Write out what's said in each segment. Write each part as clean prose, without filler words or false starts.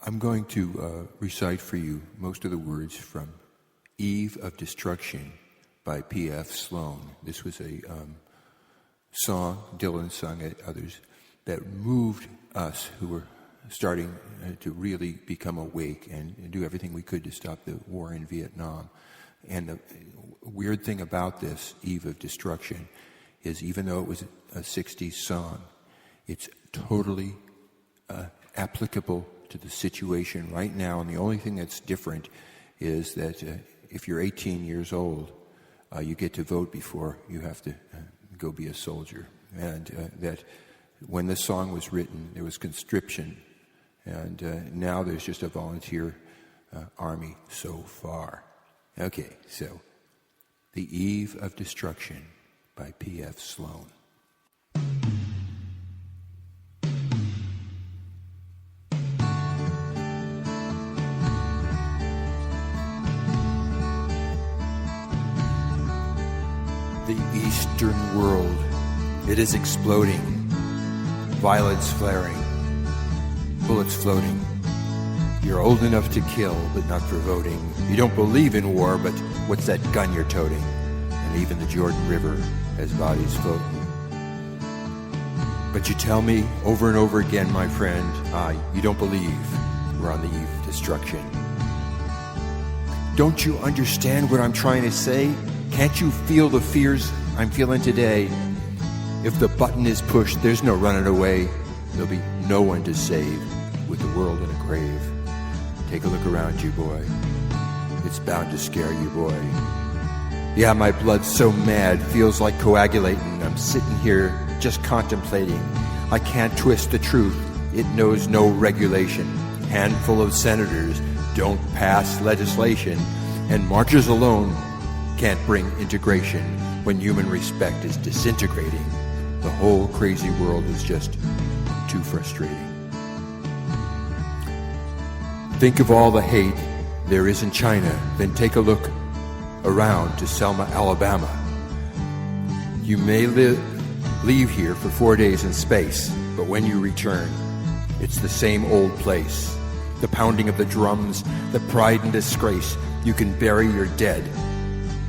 I'm going to recite for you most of the words from Eve of Destruction by P.F. Sloan. This was a song, Dylan sung it, others, that moved us who were starting to really become awake and do everything we could to stop the war in Vietnam. And the weird thing about this, Eve of Destruction, is even though it was a 60s song, it's totally applicable to the situation right now. And the only thing that's different is that if you're 18 years old, you get to vote before you have to go be a soldier. And that when this song was written, there was conscription. And now there's just a volunteer army so far. Okay, so The Eve of Destruction by P.F. Sloan. The Eastern world, it is exploding, violence flaring, bullets floating. You're old enough to kill, but not for voting. You don't believe in war, but what's that gun you're toting? And even the Jordan River has bodies floating. But you tell me over and over again, my friend, you don't believe we're on the eve of destruction. Don't you understand what I'm trying to say? Can't you feel the fears I'm feeling today? If the button is pushed, there's no running away. There'll be no one to save with the world in a grave. Take a look around you, boy. It's bound to scare you, boy. Yeah, my blood's so mad, feels like coagulating. I'm sitting here just contemplating. I can't twist the truth. It knows no regulation. Handful of senators don't pass legislation, and marchers alone can't bring integration when human respect is disintegrating. The whole crazy world is just too frustrating. Think of all the hate there is in China, then take a look around to Selma, Alabama. You may leave here for 4 days in space, but when you return, it's the same old place. The pounding of the drums, the pride and disgrace. You can bury your dead,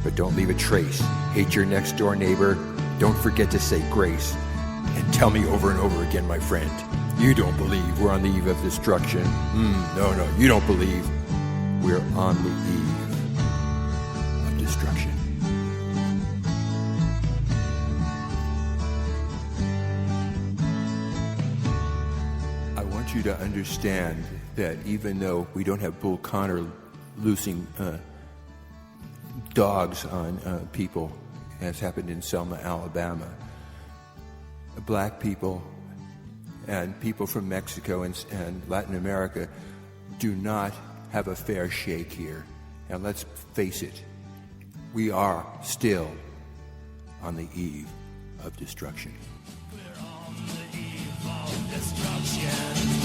but don't leave a trace. Hate your next door neighbor, don't forget to say grace. And tell me over and over again, my friend, you don't believe we're on the eve of destruction. No, you don't believe we're on the eve of destruction. I want you to understand that even though we don't have Bull Connor loosing dogs on people, as happened in Selma, Alabama, black people and people from Mexico and Latin America do not have a fair shake here. And let's face it, we are still on the eve of destruction. We're on the eve of destruction.